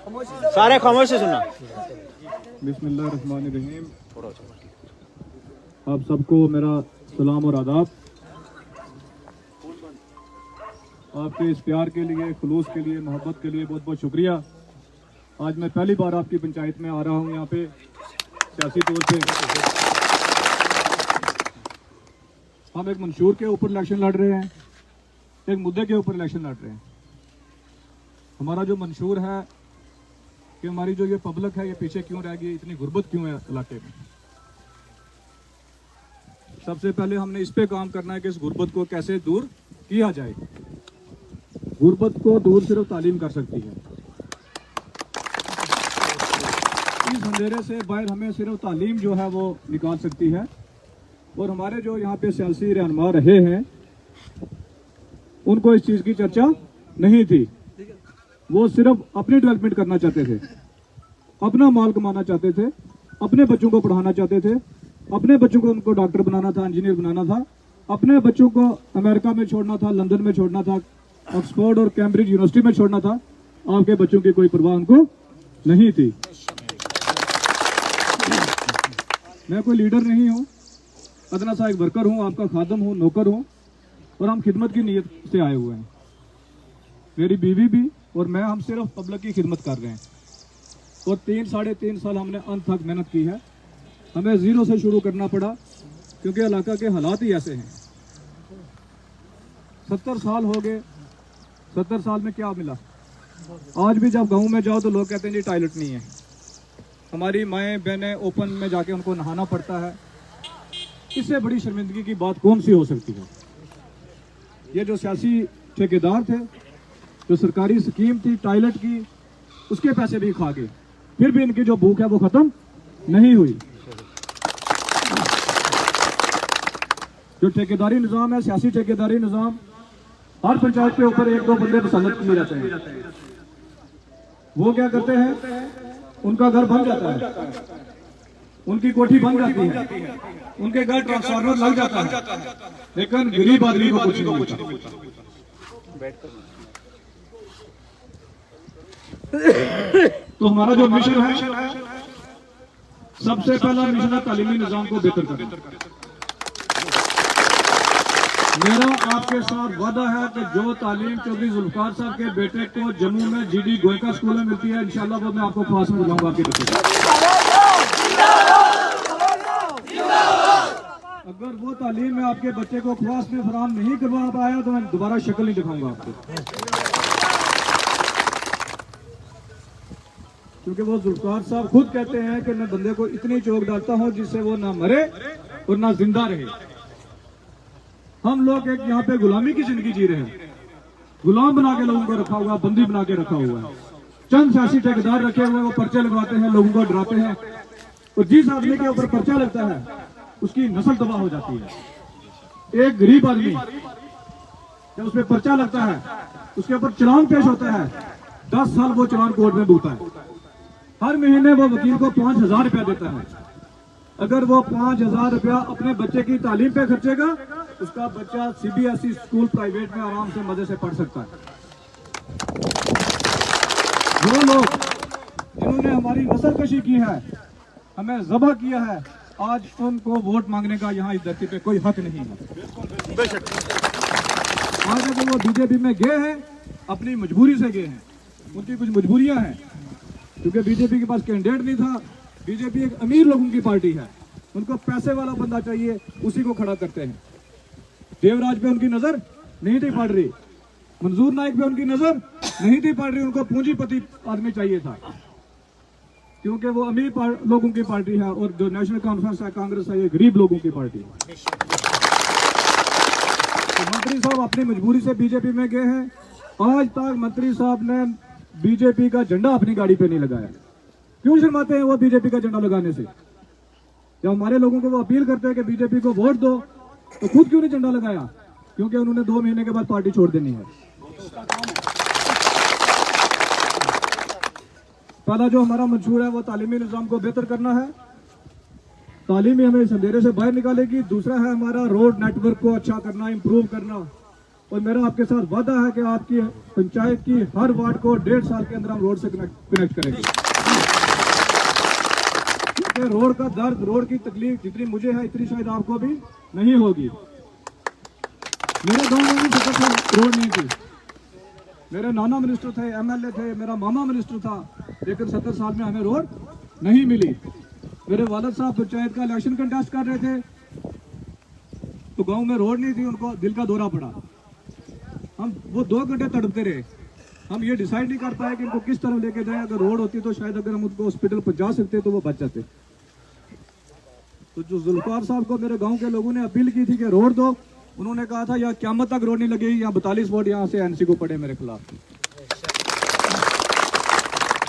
सारे खामोश से सुनना। बिस्मिल्लाहिर्रहमानिर्रहीम। आप सबको मेरा सलाम और आदाब। आपके इस प्यार के लिए, खुलूस के लिए, मोहब्बत के लिए बहुत बहुत शुक्रिया। आज मैं पहली बार आपकी पंचायत में आ रहा हूँ यहाँ पे सियासी तौर पे। हम एक मंशूर के ऊपर इलेक्शन लड़ रहे हैं, एक मुद्दे के ऊपर इलेक्शन लड़ रहे हैं। हमारा जो मंशूर है कि हमारी जो ये पब्लिक है ये पीछे क्यों रह गई, इतनी गुर्बत क्यों है इलाके में। सबसे पहले हमने इस पे काम करना है कि इस गुर्बत को कैसे दूर किया जाए। गुर्बत को दूर सिर्फ तालीम कर सकती है। इस अंधेरे से बाहर हमें सिर्फ तालीम जो है वो निकाल सकती है। और हमारे जो यहाँ पे सियासी रहनुमा रहे हैं उनको इस चीज की चर्चा नहीं थी। वो सिर्फ अपनी डेवलपमेंट करना चाहते थे, अपना माल कमाना चाहते थे, अपने बच्चों को पढ़ाना चाहते थे, अपने बच्चों को उनको डॉक्टर बनाना था, इंजीनियर बनाना था, अपने बच्चों को अमेरिका में छोड़ना था, लंदन में छोड़ना था, ऑक्सफोर्ड और कैम्ब्रिज यूनिवर्सिटी में छोड़ना था। आपके बच्चों की कोई परवाह उनको नहीं थी। मैं कोई लीडर नहीं हूँ, अदना सा एक वर्कर हूँ, आपका खादम हूँ, नौकर हूँ, और हम खिदमत की नीयत से आए हुए हैं। मेरी बीवी भी और मैं, हम सिर्फ पब्लिक की खिदमत कर रहे हैं। और 3-3.5 साल हमने अंत तक मेहनत की है। हमें जीरो से शुरू करना पड़ा क्योंकि इलाका के हालात ही ऐसे हैं। 70 साल हो गए। 70 साल में क्या मिला? आज भी जब गांव में जाओ तो लोग कहते हैं जी टॉयलेट नहीं है। हमारी माएँ बहनें ओपन में जाके उनको नहाना पड़ता है। इससे बड़ी शर्मिंदगी की बात कौन सी हो सकती है? ये जो सियासी ठेकेदार थे, जो सरकारी स्कीम थी टॉयलेट की, उसके पैसे भी खा गए, फिर भी इनकी जो भूख है वो खत्म नहीं हुई। जो ठेकेदारी निजाम है, सियासी ठेकेदारी निजाम, हर पंचायत के ऊपर 1-2 बंदे तसल्लुत किए जाते हैं। वो क्या करते हैं? उनका घर बन जाता है, उनकी कोठी बन जाती है, उनके घर ट्रांसफार्मर लग जाता है, लेकिन गरीब आदमी को कुछ नहीं मिलता। तो हमारा जो मिशन है, सबसे पहला मिशन है तालीमी निजाम को बेहतर करना। मेरा आपके साथ वादा है कि जो तालीम चौधरी जुल्फकार साहब के बेटे को जम्मू में जीडी गोयका स्कूल में मिलती है, इंशाल्लाह वो मैं आपको ख्वास में दिलाऊंगा आपके बच्चे। अगर वो तालीम में आपके बच्चे को ख्वास में फराहम नहीं करवा पाया तो मैं दोबारा शक्ल नहीं दिखाऊंगा आपको। क्योंकि वो जुल्फकार साहब खुद कहते हैं कि मैं बंदे को इतनी चोट डालता हूं जिससे वो ना मरे और ना जिंदा रहे। हम लोग एक यहाँ पे गुलामी की जिंदगी जी रहे हैं। गुलाम बना के लोगों को रखा हुआ, बंदी बना के रखा हुआ है। चंद सियासी ठेकेदार रखे हुए, वो पर्चे लगवाते हैं, लोगों को डराते हैं, और जिस आदमी के ऊपर पर्चा लगता है उसकी नस्ल तबाह हो जाती है। एक गरीब आदमी जब उस पर पर्चा लगता है, उसके ऊपर चालान पेश होता है, 10 साल वो चालान कोर्ट में भुगता है। हर महीने वो वकील को 5,000 रुपया देता है। अगर वो 5,000 रुपया अपने बच्चे की तालीम पे खर्चेगा, उसका बच्चा CBSE स्कूल प्राइवेट में आराम से मजे से पढ़ सकता है। वो लोग जिन्होंने हमारी नस्लकशी की है, हमें ज़बह किया है, आज उनको वोट मांगने का यहाँ इस धरती पे कोई हक नहीं है। आज अगर वो बीजेपी में गए हैं, अपनी मजबूरी से गए हैं, उनकी कुछ मजबूरियां हैं, क्योंकि बीजेपी के पास कैंडिडेट नहीं था। बीजेपी एक अमीर लोगों की पार्टी है, उनको पैसे वाला बंदा चाहिए, उसी को खड़ा करते हैं। देवराज पे उनकी नजर नहीं थी पड़ रही, मंजूर नाइक पे उनकी नजर नहीं थी पड़ रही, उनको पूंजीपति आदमी चाहिए था, क्योंकि वो अमीर लोगों की पार्टी है और जो नेशनल कॉन्फ्रेंस है, कांग्रेस है, ये गरीब लोगों की पार्टी है। तो मंत्री साहब अपनी मजबूरी से बीजेपी में गए हैं। आज तक मंत्री साहब ने बीजेपी का झंडा अपनी गाड़ी पे नहीं लगाया। क्यों शर्माते हैं वो बीजेपी का झंडा लगाने से? जब हमारे लोगों को वो अपील करते हैं कि बीजेपी को वोट दो, तो खुद क्यों नहीं झंडा लगाया? क्योंकि उन्होंने 2 महीने के बाद पार्टी छोड़ देनी है। पहला जो हमारा मंशूर है वो तालीमी निजाम को बेहतर करना है। तालीम हमें इस अंधेरे से बाहर निकालेगी। दूसरा है हमारा रोड नेटवर्क को अच्छा करना, इम्प्रूव करना। और मेरा आपके साथ वादा है कि आपकी पंचायत की हर वार्ड को 1.5 साल के अंदर हम रोड से कनेक्ट करेंगे। क्योंकि रोड का दर्द, रोड की तकलीफ जितनी मुझे है इतनी शायद आपको भी नहीं होगी। मेरे गांव में भी 70 साल रोड नहीं थी। मेरे नाना मिनिस्टर थे, एमएलए थे, मेरा मामा मिनिस्टर था, लेकिन 70 साल में हमें रोड नहीं मिली। मेरे वालिद साहब पंचायत का इलेक्शन कंटेस्ट कर रहे थे तो गांव में रोड नहीं थी, उनको दिल का दौरा पड़ा। हम वो 2 घंटे तड़पते रहे। हम ये डिसाइड नहीं कर पाए कि इनको किस तरफ लेके जाए। अगर रोड होती तो शायद अगर हम उनको हॉस्पिटल पहुंचा सकते तो वो बच जाते। तो जो जुल्फकार साहब को मेरे गांव के लोगों ने अपील की थी कि रोड दो, उन्होंने कहा था या क़यामत तक रोड नहीं लगेगी या 42 वोट यहाँ से एनसी को पड़े मेरे खिलाफ।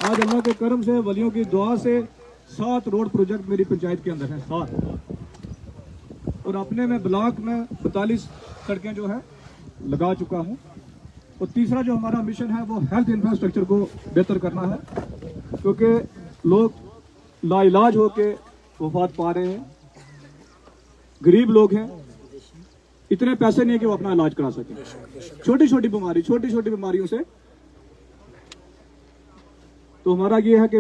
आज अल्लाह के करम से, वलियों की दुआ से 7 रोड प्रोजेक्ट मेरी पंचायत के अंदर है, 7। और अपने में ब्लॉक में 42 सड़कें जो है लगा चुका हूँ। और तीसरा जो हमारा मिशन है वो हेल्थ इंफ्रास्ट्रक्चर को बेहतर करना है, क्योंकि लोग लाइलाज होके वफात पा रहे हैं। गरीब लोग हैं, इतने पैसे नहीं है कि वो अपना इलाज करा सकें। छोटी छोटी बीमारियों से। तो हमारा ये है कि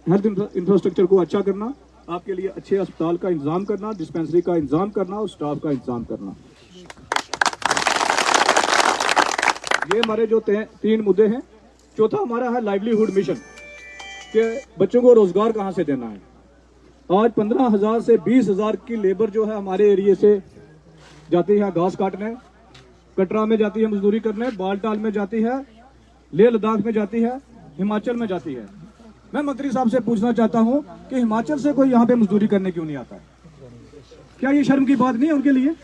हेल्थ इंफ्रास्ट्रक्चर को अच्छा करना, आपके लिए अच्छे अस्पताल का इंतजाम करना, डिस्पेंसरी का इंतजाम करना और स्टाफ का इंतजाम करना। ये हमारे जो 3 मुद्दे हैं। चौथा हमारा है लाइवलीहुड मिशन, कि बच्चों को रोजगार कहां से देना है। आज 15,000 से 20,000 की लेबर जो है हमारे एरिए से जाती है घास काटने, कटरा में जाती है मजदूरी करने, बालटाल में जाती है, लेह लद्दाख में जाती है, हिमाचल में जाती है। मैं मंत्री साहब से पूछना चाहता हूं कि हिमाचल से कोई यहाँ पे मजदूरी करने क्यों नहीं आता है? क्या ये शर्म की बात नहीं है उनके लिए?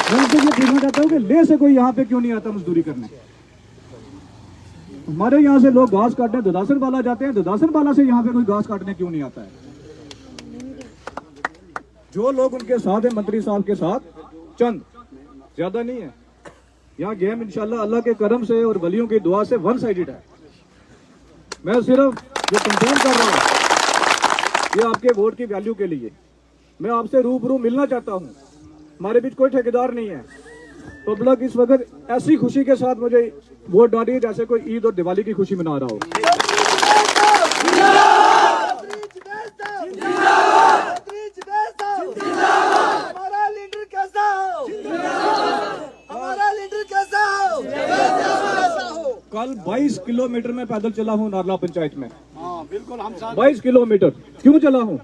मैं उनसे ये पूछना चाहता हूँ कि लेह से कोई यहाँ पे क्यों नहीं आता मजदूरी करने? हमारे यहाँ से लोग घास काटने ददासन वाला जाते हैं, ददासन वाला से यहाँ पे कोई घास काटने क्यों नहीं आता है? जो लोग उनके साथ हैं मंत्री साहब के साथ, चंद, ज्यादा नहीं है। यहाँ गेम इंशाल्लाह अल्लाह के करम से और वलियों की दुआ से 1 साइडेड है। मैं सिर्फ जो कंपेन कर रहा हूँ ये आपके वोट की वैल्यू के लिए। मैं आपसे रूबरू मिलना चाहता हूँ। हमारे बीच कोई ठेकेदार नहीं है। पब्लिक इस वक्त ऐसी खुशी के साथ मुझे वोट डाली है जैसे कोई ईद और दिवाली की खुशी मना रहा हो। हमारा लीडर कैसा हो? हमारा लीडर कैसा हो? कल 22 किलोमीटर में पैदल चला हूँ नारला पंचायत में। बिल्कुल हम 22 किलोमीटर क्यों चला हूँ?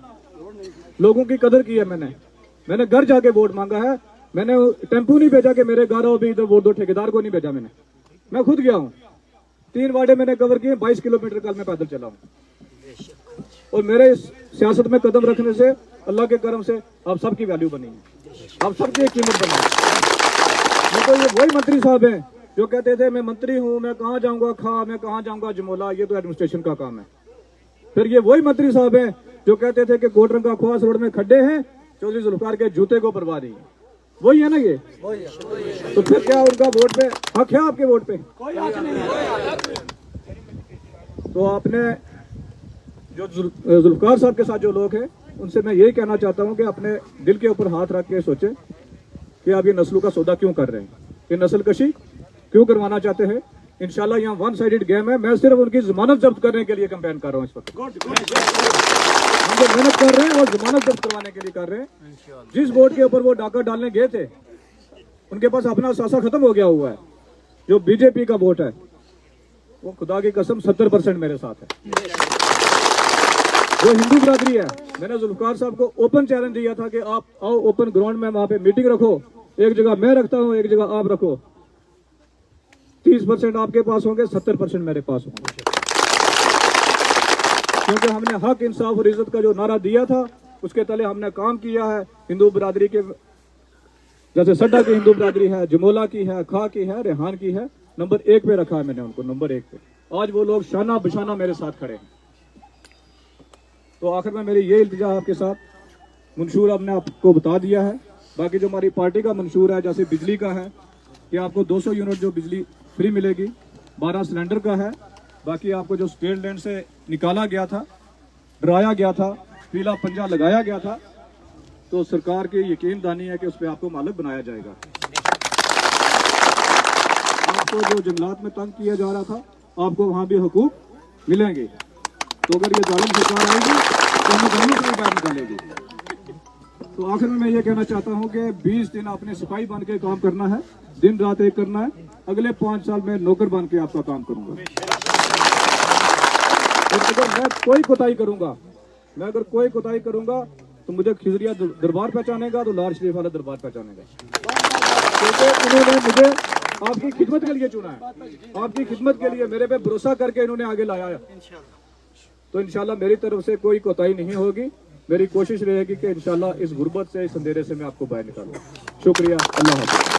लोगों की कदर की है मैंने घर जाके वोट मांगा है। मैंने टेम्पू नहीं भेजा कि मेरे घर आओ भी इधर वोट दो, ठेकेदार को नहीं भेजा। मैं खुद गया हूँ। 3 वार्डे मैंने कवर किए। 22 किलोमीटर कल मैं पैदल चला हूँ। और मेरे इस सियासत में कदम रखने से अल्लाह के करम से आप सबकी वैल्यू बनी है, आप सबकी एक कीमत बनी है। तो ये वही मंत्री साहब हैं जो कहते थे मैं मंत्री हूँ, मैं कहाँ जाऊंगा खा, मैं कहाँ जाऊंगा जमोला, ये तो एडमिनिस्ट्रेशन का काम है। फिर ये वही मंत्री साहब हैं जो कहते थे कि कोटरंगा ख्वास रोड में खड्डे हैं, चौधरी जुल्फकार के जूते को परवाह नहीं। वही है ना ये? तो फिर क्या उनका वोट पे हक है? आपके वोट पे कोई हक नहीं। तो आपने जो जुल्फकार साहब के साथ जो लोग हैं उनसे मैं यही कहना चाहता हूं कि अपने दिल के ऊपर हाथ रख के सोचें कि आप ये नस्लों का सौदा क्यों कर रहे हैं, ये नस्ल कशी क्यों करवाना चाहते हैं। इंशाल्लाह यहाँ 1 साइडेड गेम है। मैं सिर्फ उनकी जमानत जब्त करने के लिए कैंपेन कर रहा हूँ इस वक्त। हम जो मेहनत कर रहे हैं वो जमानत जब्त करवाने के लिए कर रहे हैं। जिस वोट के ऊपर वो डाका डालने गए थे उनके पास अपना सासा खत्म हो गया हुआ है। जो बीजेपी का वोट है वो खुदा की कसम 70% मेरे साथ है। जो हिंदू बिरादरी है, मैंने जुल्फकार साहब को ओपन चैलेंज दिया था कि आप आओ ओपन ग्राउंड में वहां पे मीटिंग रखो, एक जगह मैं रखता हूं, एक जगह आप रखो। 30% आपके पास होंगे, 70% मेरे पास होंगे। क्योंकि हमने हक, इंसाफ और इज्जत का जो नारा दिया था उसके तले हमने काम किया है। हिंदू बिरादरी के जैसे सड्डा की हिंदू बिरादरी है, जमोला की है, खा की है, रेहान की है, नंबर 1 पे रखा है मैंने उनको, नंबर 1 पे। आज वो लोग शाना बिशाना मेरे साथ खड़े हैं। तो आखिर में मेरी ये इल्तिजा आपके साथ, मंशूर हमने आपको बता दिया है। बाकी जो हमारी पार्टी का मंशूर है, जैसे बिजली का है कि आपको 200 यूनिट जो बिजली फ्री मिलेगी, 12 सिलेंडर का है। बाकी आपको जो स्टेट लैंड से निकाला गया था, डराया गया था, पीला पंजा लगाया गया था, तो सरकार की यकीन दानी है कि उस पर आपको मालिक बनाया जाएगा। आपको जो जंगलात में तंग किया जा रहा था, आपको वहाँ भी हुकूक मिलेंगे। तो अगर ये जालिम सरकार आएगी तो हमें दोनों से बाहर निकालेगी। तो आखिर में मैं ये कहना चाहता हूँ कि 20 दिन आपने सिपाही बन के काम करना है, दिन रात एक करना है। अगले 5 साल में नौकर बन के आपका काम करूंगा। और अगर मैं कोई कोताही करूंगा तो मुझे खिजरिया दरबार पहचानेगा, तो लाल शरीफ वाला दरबार पहचानेगा। क्योंकि इन्होंने मुझे आपकी खिदमत के लिए चुना है, आपकी खिदमत के लिए मेरे पे भरोसा करके इन्होंने आगे लाया है। तो इंशाल्लाह मेरी तरफ से कोई कोताही नहीं होगी। मेरी कोशिश रहेगी कि इंशाल्लाह इस गुर्बत से, इस अंधेरे से मैं आपको बाहर निकालूं। शुक्रिया, अल्लाह हाफ़िज़।